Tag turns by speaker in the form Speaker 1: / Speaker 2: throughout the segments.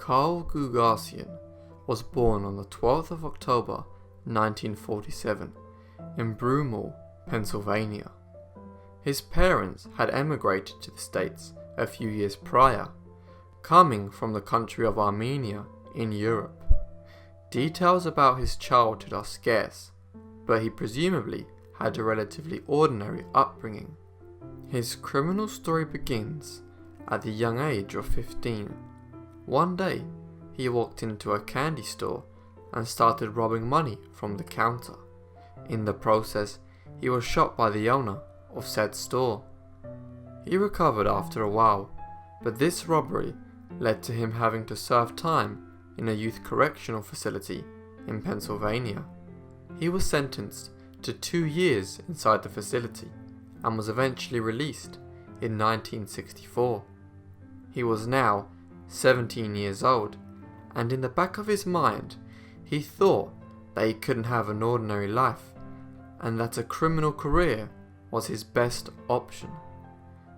Speaker 1: Carl Gugasian was born on the 12th of October 1947 in Broomall, Pennsylvania. His parents had emigrated to the States a few years prior, coming from the country of Armenia in Europe. Details about his childhood are scarce, but he presumably had a relatively ordinary upbringing. His criminal story begins at the young age of 15. One day, he walked into a candy store and started robbing money from the counter. In the process, he was shot by the owner of said store. He recovered after a while, but this robbery led to him having to serve time in a youth correctional facility in Pennsylvania. He was sentenced to 2 years inside the facility and was eventually released in 1964. He was now 17 years old, and in the back of his mind, he thought that he couldn't have an ordinary life and that a criminal career was his best option.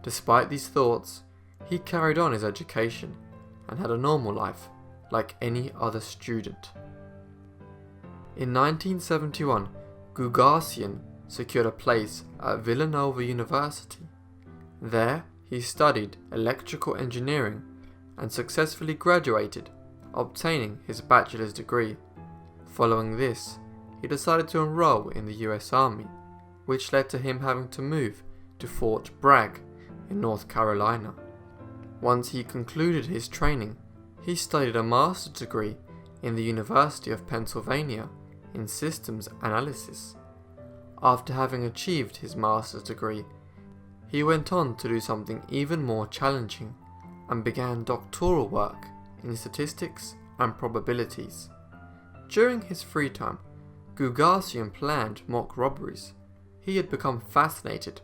Speaker 1: Despite these thoughts, he carried on his education and had a normal life like any other student. In 1971, Gugasian secured a place at Villanova University. There, he studied electrical engineering and successfully graduated, obtaining his bachelor's degree. Following this, he decided to enroll in the US Army, which led to him having to move to Fort Bragg in North Carolina. Once he concluded his training, he studied a master's degree in the University of Pennsylvania in systems analysis. After having achieved his master's degree, he went on to do something even more challenging and began doctoral work in statistics and probabilities. During his free time, Gugasian planned mock robberies. He had become fascinated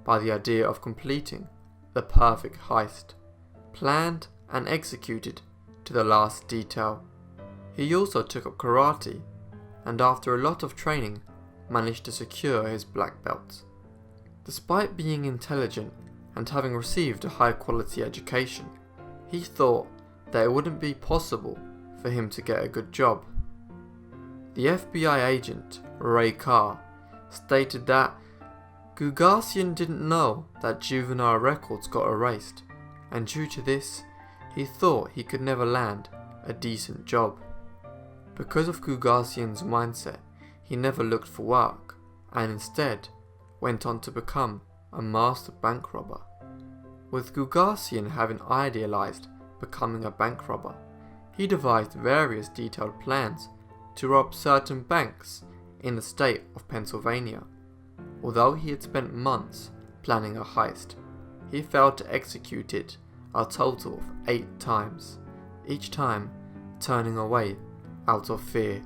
Speaker 1: by the idea of completing the perfect heist, planned and executed to the last detail. He also took up karate, and after a lot of training, managed to secure his black belt. Despite being intelligent and having received a high-quality education, he thought that it wouldn't be possible for him to get a good job. The FBI agent, Ray Carr, stated that Gugasian didn't know that juvenile records got erased, and due to this, he thought he could never land a decent job. Because of Gugasian's mindset, he never looked for work, and instead went on to become a master bank robber. With Gugasian having idealized becoming a bank robber, he devised various detailed plans to rob certain banks in the state of Pennsylvania. Although he had spent months planning a heist, he failed to execute it a total of 8 times, each time turning away out of fear.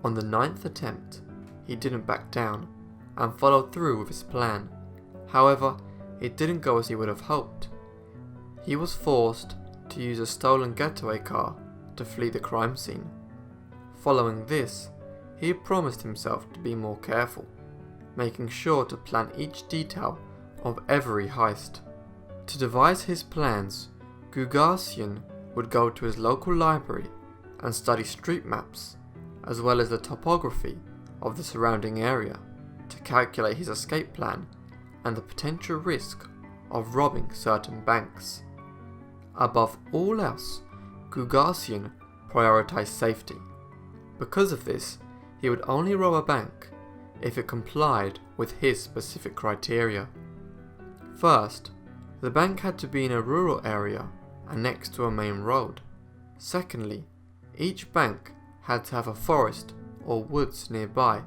Speaker 1: On the 9th attempt, he didn't back down and followed through with his plan. However, it didn't go as he would have hoped. He was forced to use a stolen getaway car to flee the crime scene. Following this, he promised himself to be more careful, making sure to plan each detail of every heist. To devise his plans, Gugasian would go to his local library and study street maps, as well as the topography of the surrounding area, to calculate his escape plan and the potential risk of robbing certain banks. Above all else, Gugasian prioritized safety. Because of this, he would only rob a bank if it complied with his specific criteria. First, the bank had to be in a rural area and next to a main road. Secondly, each bank had to have a forest or woods nearby,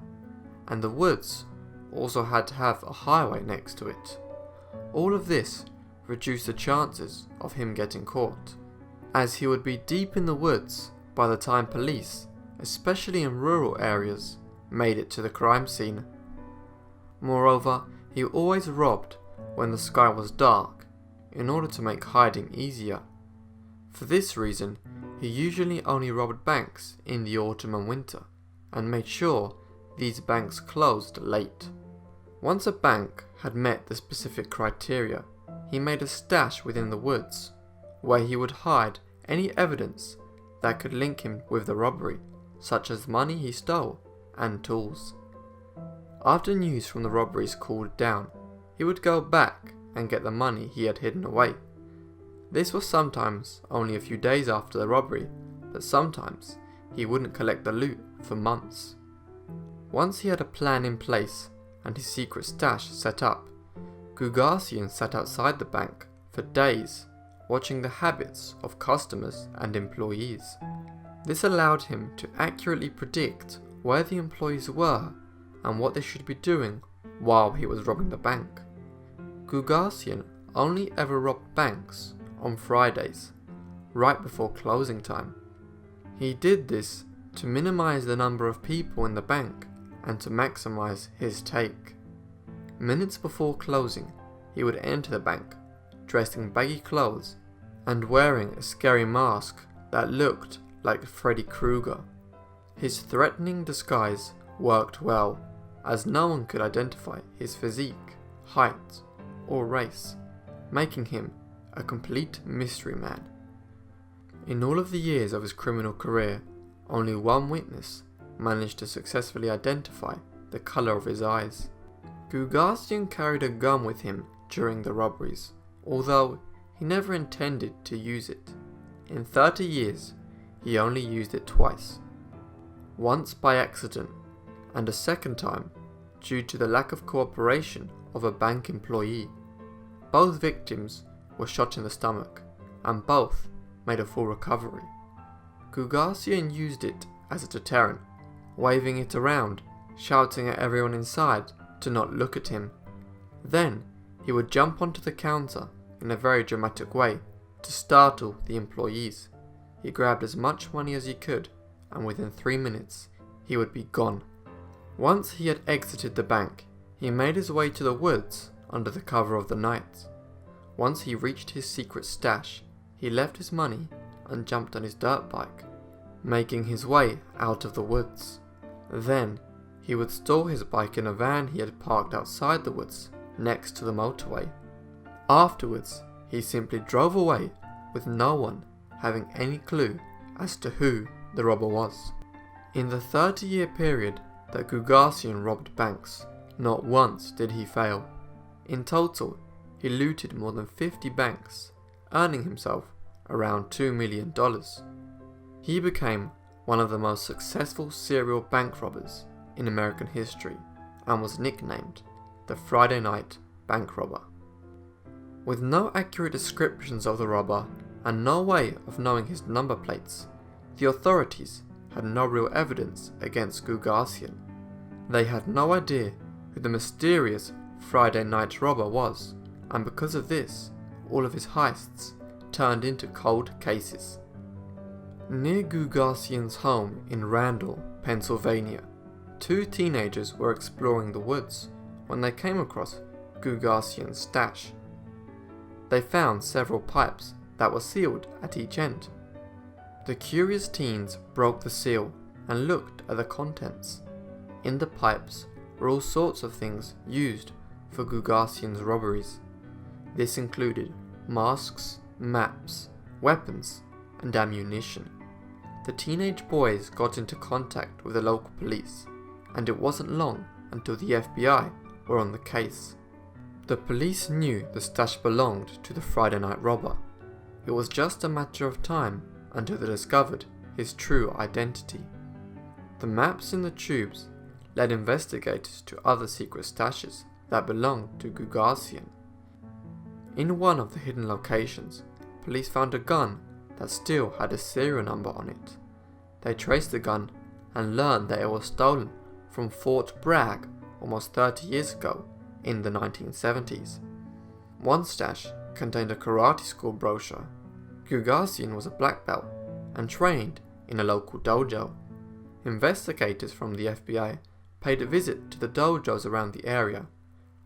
Speaker 1: and the woods also had to have a highway next to it. All of this reduced the chances of him getting caught, as he would be deep in the woods by the time police, especially in rural areas, made it to the crime scene. Moreover, he always robbed when the sky was dark in order to make hiding easier. For this reason, he usually only robbed banks in the autumn and winter, and made sure these banks closed late. Once a bank had met the specific criteria, he made a stash within the woods, where he would hide any evidence that could link him with the robbery, such as money he stole and tools. After news from the robberies cooled down, he would go back and get the money he had hidden away. This was sometimes only a few days after the robbery, but sometimes he wouldn't collect the loot for months. Once he had a plan in place and his secret stash set up, Gugasian sat outside the bank for days, watching the habits of customers and employees. This allowed him to accurately predict where the employees were and what they should be doing while he was robbing the bank. Gugasian only ever robbed banks on Fridays, right before closing time. He did this to minimize the number of people in the bank and to maximize his take. Minutes before closing, he would enter the bank, dressed in baggy clothes and wearing a scary mask that looked like Freddy Krueger. His threatening disguise worked well, as no one could identify his physique, height, or race, making him a complete mystery man. In all of the years of his criminal career, only one witness managed to successfully identify the colour of his eyes. Gugasian carried a gun with him during the robberies, although he never intended to use it. In 30 years, he only used it twice. Once by accident, and a second time due to the lack of cooperation of a bank employee. Both victims were shot in the stomach, and both made a full recovery. Gugasian used it as a deterrent, waving it around, shouting at everyone inside to not look at him. Then he would jump onto the counter in a very dramatic way to startle the employees. He grabbed as much money as he could, and within 3 minutes he would be gone. Once he had exited the bank, he made his way to the woods under the cover of the night. Once he reached his secret stash, he left his money and jumped on his dirt bike, making his way out of the woods. Then he would store his bike in a van he had parked outside the woods next to the motorway. Afterwards, he simply drove away with no one having any clue as to who the robber was. In the 30-year period that Gugasian robbed banks, not once did he fail. In total, he looted more than 50 banks, earning himself around $2 million. He became one of the most successful serial bank robbers in American history and was nicknamed the Friday Night Bank Robber. With no accurate descriptions of the robber and no way of knowing his number plates, the authorities had no real evidence against Gugasian. They had no idea who the mysterious Friday Night Robber was, and because of this, all of his heists turned into cold cases. Near Gugasian's home in Randall, Pennsylvania, 2 teenagers were exploring the woods when they came across Gugasian's stash. They found several pipes that were sealed at each end. The curious teens broke the seal and looked at the contents. In the pipes were all sorts of things used for Gugasian's robberies. This included masks, maps, weapons, and ammunition. The teenage boys got into contact with the local police, and it wasn't long until the FBI were on the case. The police knew the stash belonged to the Friday Night Robber. It was just a matter of time until they discovered his true identity. The maps in the tubes led investigators to other secret stashes that belonged to Gugasian. In one of the hidden locations, police found a gun that still had a serial number on it. They traced the gun and learned that it was stolen from Fort Bragg almost 30 years ago in the 1970s. One stash contained a karate school brochure. Gugasian was a black belt and trained in a local dojo. Investigators from the FBI paid a visit to the dojos around the area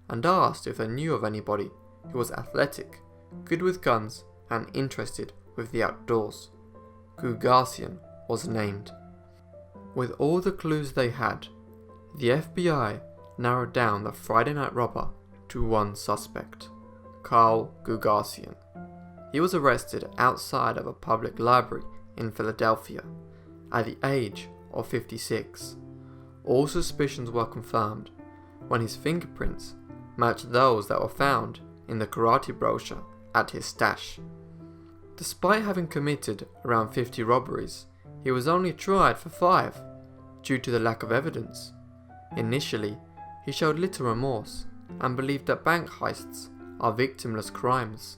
Speaker 1: and asked if they knew of anybody who was athletic, good with guns, and interested with the outdoors. Gugasian was named. With all the clues they had, the FBI narrowed down the Friday Night Robber to one suspect, Carl Gugasian. He was arrested outside of a public library in Philadelphia at the age of 56. All suspicions were confirmed when his fingerprints matched those that were found in the karate brochure at his stash. Despite having committed around 50 robberies, he was only tried for 5 due to the lack of evidence. Initially, he showed little remorse and believed that bank heists are victimless crimes.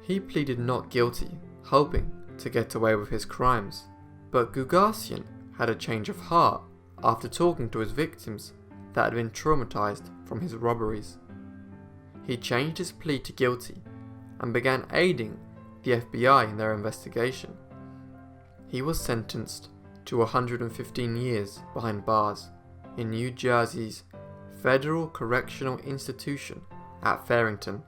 Speaker 1: He pleaded not guilty, hoping to get away with his crimes, but Gugasian had a change of heart after talking to his victims that had been traumatized from his robberies. He changed his plea to guilty and began aiding the FBI in their investigation. He was sentenced to 115 years behind bars in New Jersey's Federal Correctional Institution at Farrington.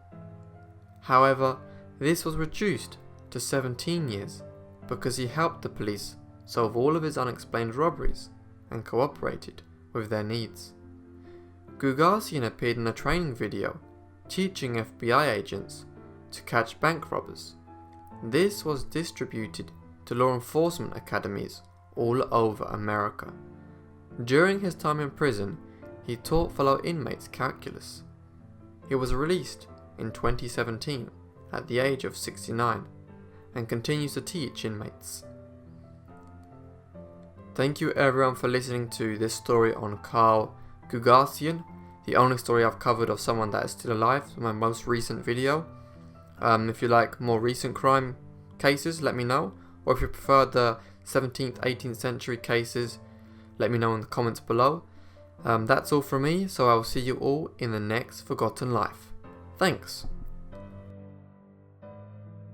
Speaker 1: However, this was reduced to 17 years because he helped the police solve all of his unexplained robberies and cooperated with their needs. Gugasian appeared in a training video teaching FBI agents to catch bank robbers. This was distributed to law enforcement academies all over America. During his time in prison, he taught fellow inmates calculus. He was released in 2017 at the age of 69 and continues to teach inmates. Thank you everyone for listening to this story on Carl Gugasian, the only story I've covered of someone that is still alive, my most recent video. If you like more recent crime cases, let me know, or if you prefer the 17th, 18th century cases, let me know in the comments below. That's all from me, so I will see you all in the next Forgotten Life. Thanks!